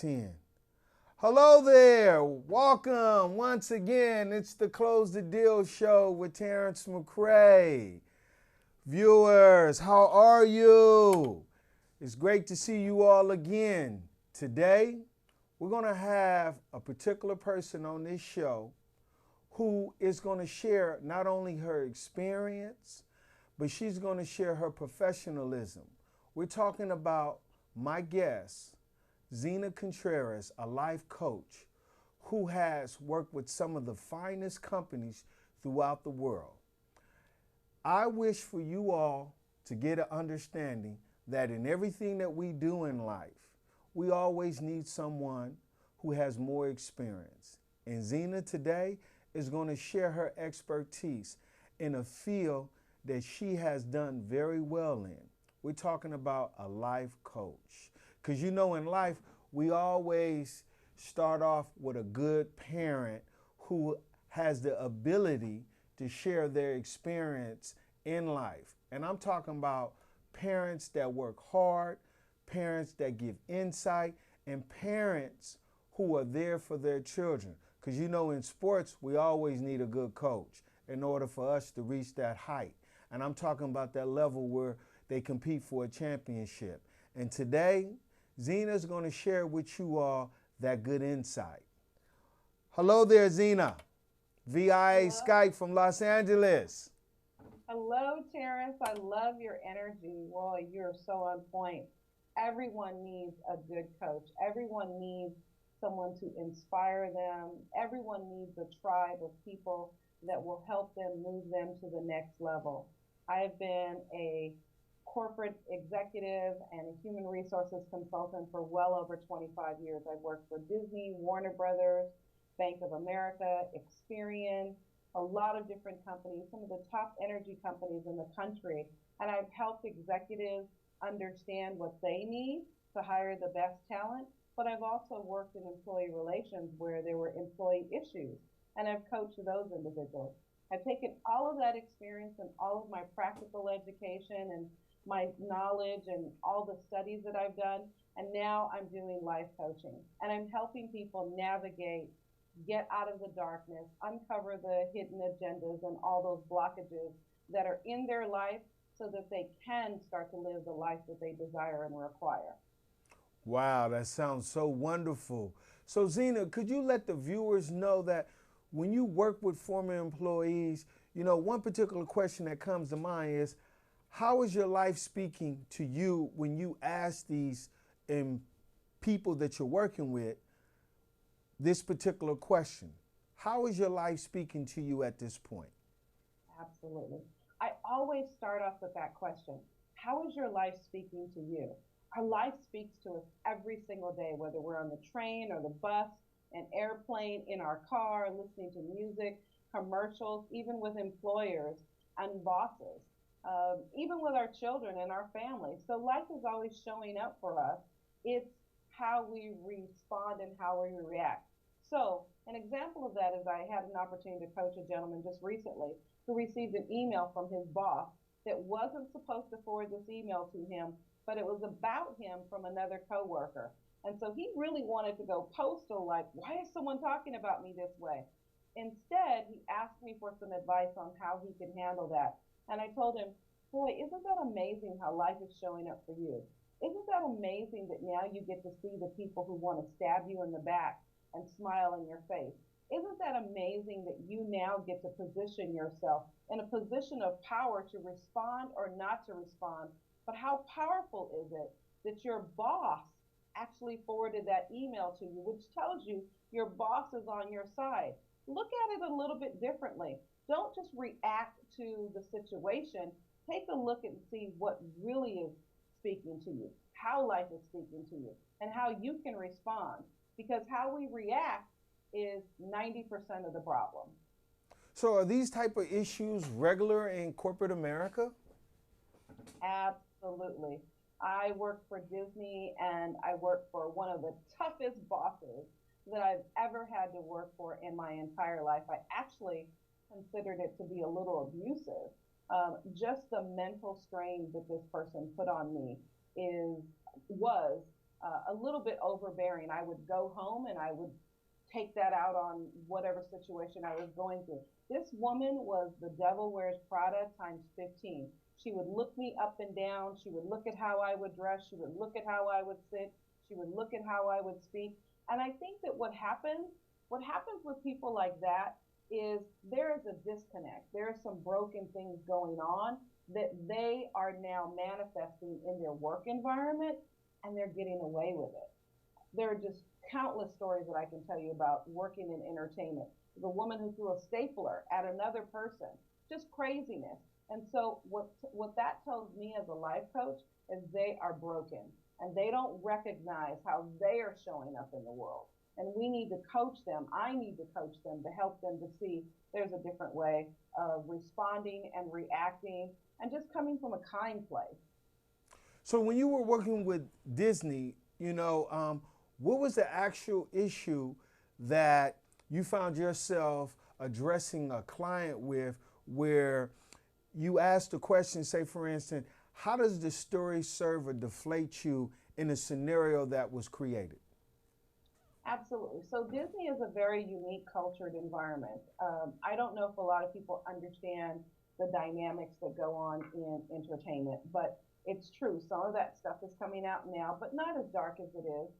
10. Hello there. Welcome once again. It's the Close the Deal show with Terrence McCray. Viewers, how are you? It's great to see you all again. Today, we're going to have a particular person on this show who is going to share not only her experience, but she's going to share her professionalism. We're talking about my guest, Zena Contrearas, a life coach who has worked with some of the finest companies throughout the world. I wish for you all to get an understanding that in everything that we do in life, we always need someone who has more experience. And Zena today is going to share her expertise in a field that she has done very well in. We're talking about a life coach. Because you know, in life, we always start off with a good parent who has the ability to share their experience in life. And I'm talking about parents that work hard, parents that give insight, and parents who are there for their children. Because you know, in sports, we always need a good coach in order for us to reach that height. And I'm talking about that level where they compete for a championship. And today, Zena's going to share with you all that good insight. Hello there, Zena. VIA Hello. Skype from Los Angeles. Hello, Terrence. I love your energy. Boy, you're so on point. Everyone needs a good coach. Everyone needs someone to inspire them. Everyone needs a tribe of people that will help them move them to the next level. I have been a corporate executive and a human resources consultant for well over 25 years. I've worked for Disney, Warner Brothers, Bank of America, Experian, a lot of different companies, some of the top energy companies in the country. And I've helped executives understand what they need to hire the best talent. But I've also worked in employee relations where there were employee issues, and I've coached those individuals. I've taken all of that experience and all of my practical education and my knowledge and all the studies that I've done, and now I'm doing life coaching. And I'm helping people navigate, get out of the darkness, uncover the hidden agendas and all those blockages that are in their life so that they can start to live the life that they desire and require. Wow, that sounds so wonderful. So, Zena, could you let the viewers know that when you work with former employees, you know, one particular question that comes to mind is, how is your life speaking to you when you ask these people that you're working with this particular question? How is your life speaking to you at this point? Absolutely. I always start off with that question. How is your life speaking to you? Our life speaks to us every single day, whether we're on the train or the bus, an airplane, in our car, listening to music, commercials, even with employers and bosses, even with our children and our families. So life is always showing up for us. It's how we respond and how we react. So, an example of that is I had an opportunity to coach a gentleman just recently who received an email from his boss that wasn't supposed to forward this email to him, but it was about him from another coworker. And so he really wanted to go postal, like, why is someone talking about me this way? Instead, he asked me for some advice on how he could handle that. And I told him, boy, isn't that amazing how life is showing up for you? Isn't that amazing that now you get to see the people who want to stab you in the back and smile in your face? Isn't that amazing that you now get to position yourself in a position of power to respond or not to respond? But how powerful is it that your boss actually forwarded that email to you, which tells you your boss is on your side? Look at it a little bit differently. Don't just react to the situation. Take a look and see what really is speaking to you, how life is speaking to you, and how you can respond. Because how we react is 90% of the problem. So, are these type of issues regular in corporate America? Absolutely. I work for Disney and I work for one of the toughest bosses that I've ever had to work for in my entire life. I actually considered it to be a little abusive. Just the mental strain that this person put on me is was a little bit overbearing. I would go home and I would take that out on whatever situation I was going through. This woman was the devil wears Prada times 15. She would look me up and down. She would look at how I would dress. She would look at how I would sit. She would look at how I would speak. And I think that what happens with people like that is there is a disconnect. There are some broken things going on that they are now manifesting in their work environment and they're getting away with it. There are just countless stories that I can tell you about working in entertainment. The woman who threw a stapler at another person, just craziness. And so what that tells me as a life coach is they are broken and they don't recognize how they are showing up in the world. And we need to coach them. I need to coach them to help them to see there's a different way of responding and reacting and just coming from a kind place. So when you were working with Disney, what was the actual issue that you found yourself addressing a client with where you asked the question, say for instance, how does the story serve or deflate you in a scenario that was created? Absolutely. So Disney is a very unique cultured environment. I don't know if a lot of people understand the dynamics that go on in entertainment, but it's true. Some of that stuff is coming out now, but not as dark as it is.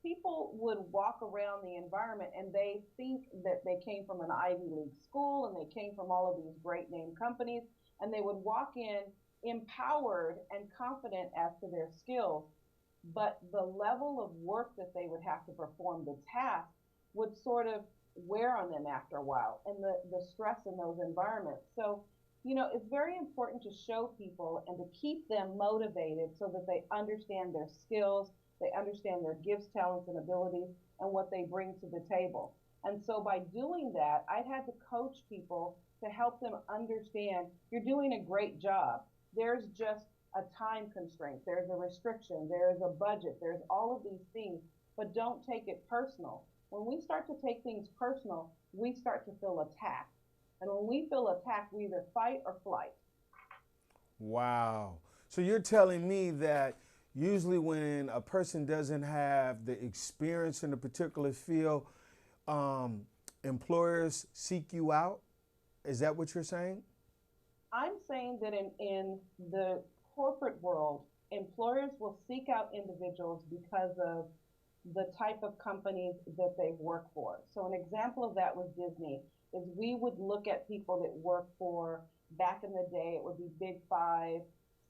People would walk around the environment and they think that they came from an Ivy League school and they came from all of these great name companies, and they would walk in empowered and confident as to their skills, but the level of work that they would have to perform, the task, would sort of wear on them after a while, and the stress in those environments. So, it's very important to show people and to keep them motivated so that they understand their skills, they understand their gifts, talents, and abilities, and what they bring to the table. And so by doing that, I had to coach people to help them understand you're doing a great job. There's just a time constraint, there's a restriction, there's a budget, there's all of these things, but don't take it personal. When we start to take things personal, we start to feel attacked. And when we feel attacked, we either fight or flight. Wow. So you're telling me that usually when a person doesn't have the experience in a particular field, um, employers seek you out? Is that what you're saying? I'm saying that in the corporate world, employers will seek out individuals because of the type of companies that they work for. So an example of that was Disney, is we would look at people that work for, back in the day, it would be big five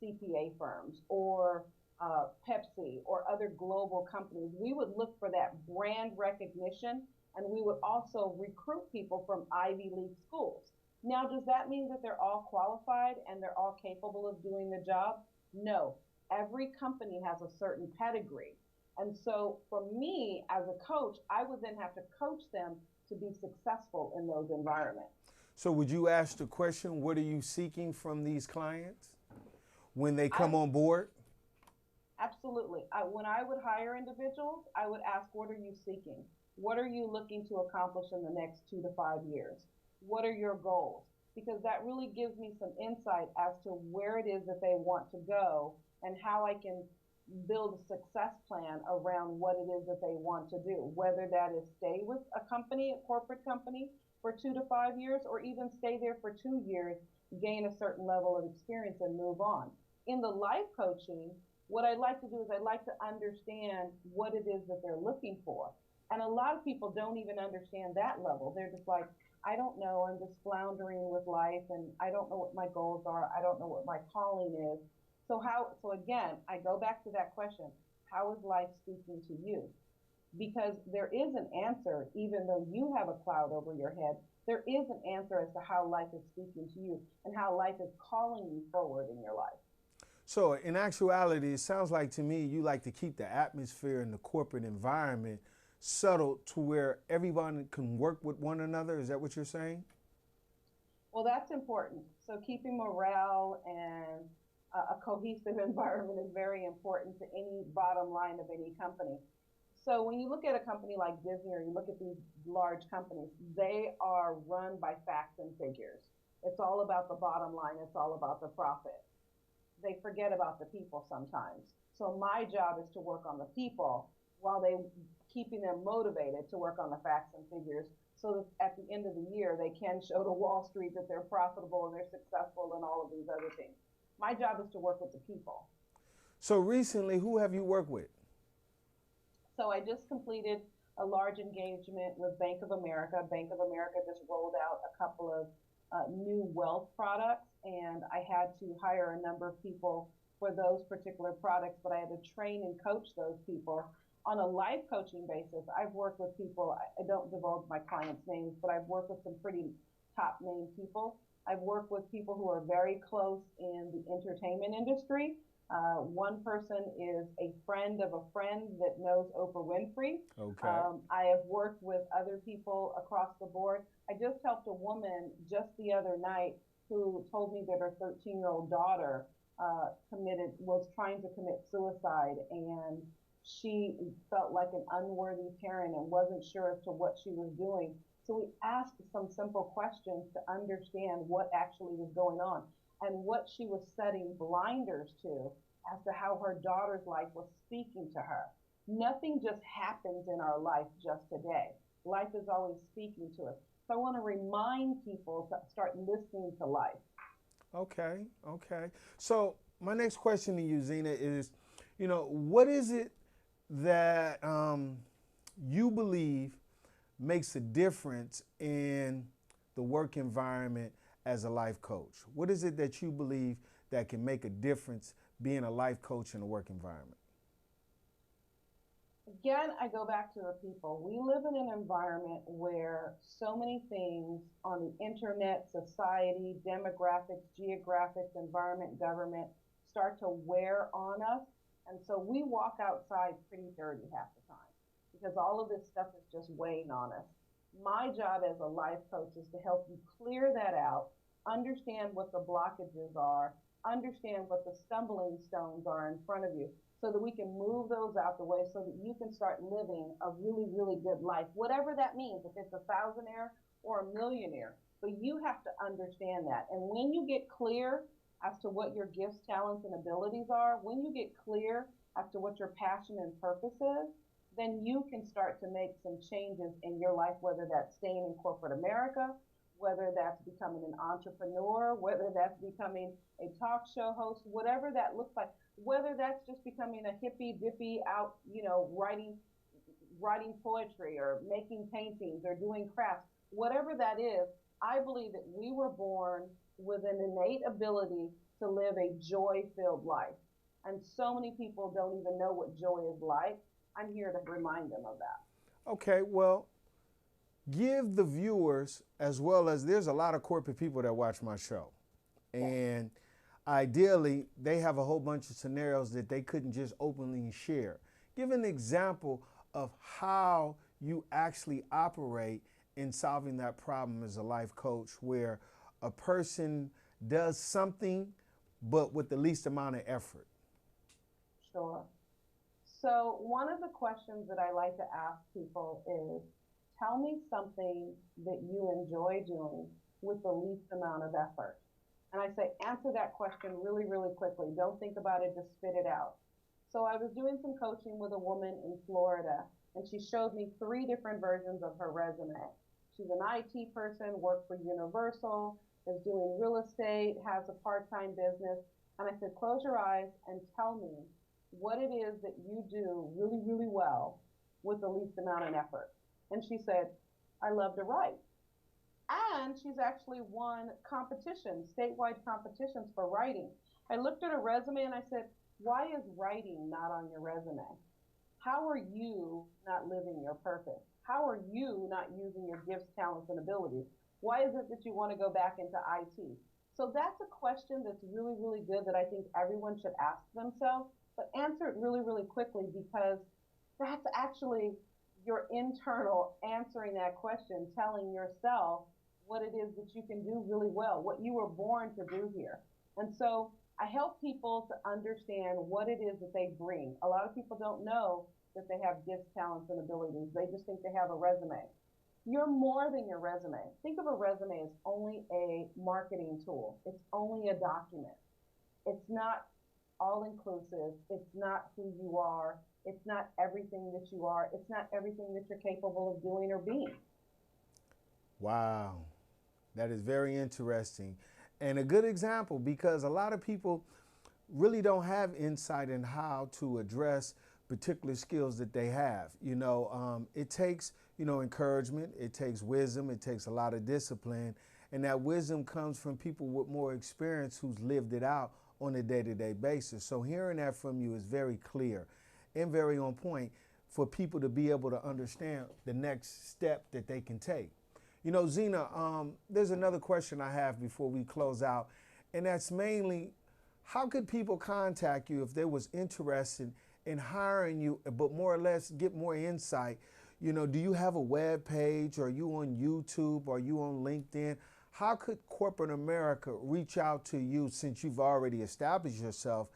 CPA firms or Pepsi or other global companies. We would look for that brand recognition, and we would also recruit people from Ivy League schools. Now, does that mean that they're all qualified and they're all capable of doing the job? No. Every company has a certain pedigree. And so for me as a coach, I would then have to coach them to be successful in those environments. So would you ask the question, what are you seeking from these clients when they I come on board? Absolutely. When I would hire individuals, I would ask, what are you seeking? What are you looking to accomplish in the next 2 to 5 years? What are your goals? Because that really gives me some insight as to where it is that they want to go and how I can build a success plan around what it is that they want to do, whether that is stay with a company, a corporate company, for 2 to 5 years, or even stay there for 2 years, gain a certain level of experience, and move on. In the life coaching, what I like to do is I like to understand what it is that they're looking for. And a lot of people don't even understand that level. They're just like, I don't know, I'm just floundering with life and I don't know what my goals are. I don't know what my calling is. So again, I go back to that question. How is life speaking to you? Because there is an answer, even though you have a cloud over your head, there is an answer as to how life is speaking to you and how life is calling you forward in your life. So in actuality, it sounds like to me you like to keep the atmosphere in the corporate environment subtle to where everyone can work with one another. Is that what you're saying? Well, that's important. So keeping morale and a cohesive environment is very important to any bottom line of any company. So when you look at a company like Disney or you look at these large companies, they are run by facts and figures. It's all about the bottom line. It's all about the profit. They forget about the people sometimes. So my job is to work on the people while they keeping them motivated to work on the facts and figures so that at the end of the year they can show to Wall Street that they're profitable and they're successful and all of these other things. My job is to work with the people. So recently, who have you worked with? So I just completed a large engagement with Bank of America. Bank of America just rolled out a couple of new wealth products, and I had to hire a number of people for those particular products, but I had to train and coach those people on a life coaching basis. I've worked with people, I don't divulge my clients' names, but I've worked with some pretty top name people. I've worked with people who are very close in the entertainment industry. One person is a friend of a friend that knows Oprah Winfrey. Okay. I have worked with other people across the board. I just helped a woman just the other night who told me that her 13-year-old daughter was trying to commit suicide, and she felt like an unworthy parent and wasn't sure as to what she was doing. So we asked some simple questions to understand what actually was going on and what she was setting blinders to as to how her daughter's life was speaking to her. Nothing just happens in our life just today. Life is always speaking to us. So I want to remind people to start listening to life. Okay. Okay. So my next question to you, Zena, is, what is it that you believe makes a difference in the work environment as a life coach? What is it that you believe that can make a difference being a life coach in a work environment? Again, I go back to the people. We live in an environment where so many things on the internet, society, demographics, geographics, environment, government start to wear on us. And so we walk outside pretty dirty half the time because all of this stuff is just weighing on us. My job as a life coach is to help you clear that out, understand what the blockages are, understand what the stumbling stones are in front of you, so that we can move those out the way so that you can start living a really, really good life, whatever that means, if it's a thousandaire or a millionaire. But you have to understand that. And when you get clear as to what your gifts, talents, and abilities are, when you get clear as to what your passion and purpose is, then you can start to make some changes in your life, whether that's staying in corporate America, whether that's becoming an entrepreneur, whether that's becoming a talk show host, whatever that looks like, whether that's just becoming a hippy dippy out, writing poetry or making paintings or doing crafts, whatever that is. I believe that we were born with an innate ability to live a joy filled life. And so many people don't even know what joy is like. I'm here to remind them of that. Okay, well, give the viewers, as well as there's a lot of corporate people that watch my show. And ideally, they have a whole bunch of scenarios that they couldn't just openly share. Give an example of how you actually operate in solving that problem as a life coach, where a person does something but with the least amount of effort. Sure. So, one of the questions that I like to ask people is, tell me something that you enjoy doing with the least amount of effort. And I say, answer that question really, really quickly. Don't think about it, just spit it out. So I was doing some coaching with a woman in Florida, and she showed me three different versions of her resume. She's an IT person, worked for Universal, is doing real estate, has a part-time business. And I said, close your eyes and tell me what it is that you do really, really well with the least amount of effort. And she said, I love to write. And she's actually won competitions, statewide competitions for writing. I looked at her resume and I said, why is writing not on your resume? How are you not living your purpose? How are you not using your gifts, talents, and abilities? Why is it that you want to go back into IT? So that's a question that's really, really good that I think everyone should ask themselves, but answer it really, really quickly, because that's actually your internal answering that question, telling yourself what it is that you can do really well, what you were born to do here. And so I help people to understand what it is that they bring. A lot of people don't know that they have gifts, talents, and abilities. They just think they have a resume. You're more than your resume. Think of a resume as only a marketing tool. It's only a document. It's not all inclusive. It's not who you are. It's not everything that you are. It's not everything that you're capable of doing or being. Wow, that is very interesting. And a good example because a lot of people really don't have insight in how to address particular skills that they have. It takes, encouragement, it takes wisdom, it takes a lot of discipline. And that wisdom comes from people with more experience who's lived it out on a day-to-day basis. So hearing that from you is very clear and very on point for people to be able to understand the next step that they can take. Zena, there's another question I have before we close out, and that's mainly how could people contact you if they was interested in hiring you, but more or less get more insight? Do you have a web page? Are you on YouTube? Are you on LinkedIn? How could corporate America reach out to you since you've already established yourself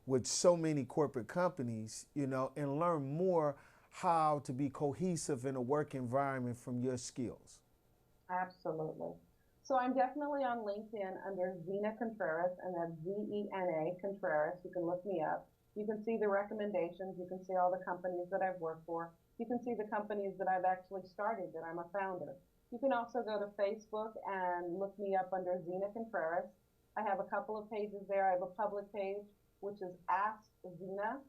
with so many corporate companies, and learn more how to be cohesive in a work environment from your skills? Absolutely. So I'm definitely on LinkedIn under Zena Contreras, and that's Zena Contreras. You can look me up. You can see the recommendations. You can see all the companies that I've worked for. You can see the companies that I've actually started, that I'm a founder. You can also go to Facebook and look me up under Zena Contreras. I have a couple of pages there. I have a public page, which is Ask Zena.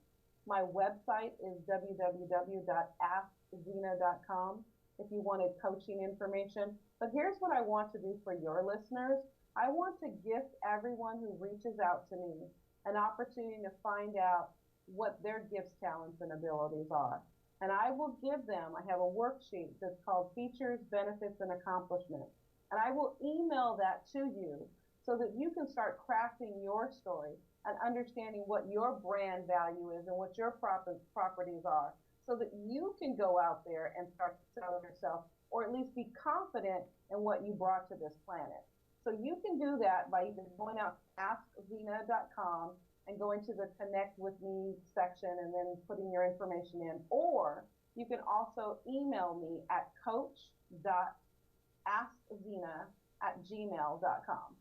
My website is www.askzena.com if you wanted coaching information. But here's what I want to do for your listeners. I want to gift everyone who reaches out to me an opportunity to find out what their gifts, talents, and abilities are. And I will give them, I have a worksheet that's called Features, Benefits, and Accomplishments. And I will email that to you so that you can start crafting your story and understanding what your brand value is and what your properties are so that you can go out there and start to sell yourself, or at least be confident in what you brought to this planet. So you can do that by either going out to askzena.com and going to the Connect with Me section and then putting your information in, or you can also email me at coach.askzena@gmail.com.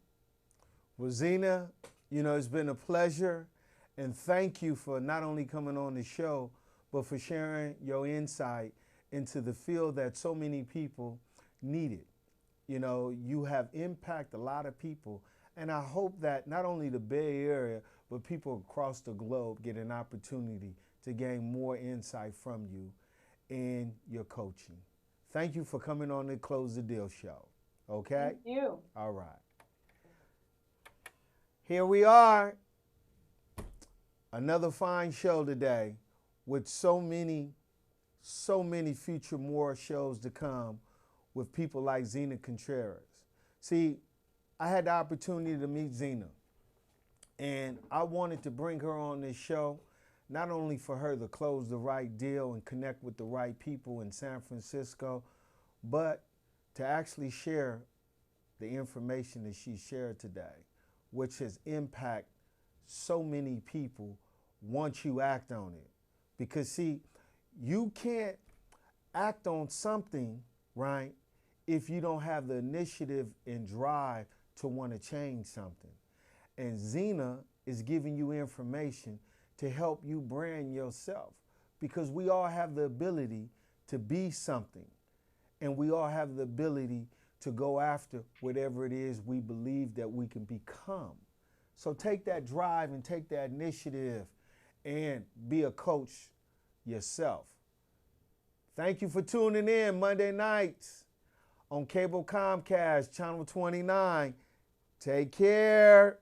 Well, Zena, it's been a pleasure, and thank you for not only coming on the show, but for sharing your insight into the field that so many people needed. You have impacted a lot of people, and I hope that not only the Bay Area, but people across the globe get an opportunity to gain more insight from you in your coaching. Thank you for coming on the Close the Deal show. Okay? Thank you. All right. Here we are. Another fine show today with so many future more shows to come with people like Zena Contreras. See, I had the opportunity to meet Zena, and I wanted to bring her on this show, not only for her to close the right deal and connect with the right people in San Francisco, but to actually share the information that she shared today, which has impacted so many people once you act on it. Because see, you can't act on something, right, if you don't have the initiative and drive to want to change something. And Zena is giving you information to help you brand yourself, because we all have the ability to be something, and we all have the ability to go after whatever it is we believe that we can become. So take that drive and take that initiative and be a coach yourself. Thank you for tuning in Monday nights on Cable Comcast, Channel 29. Take care.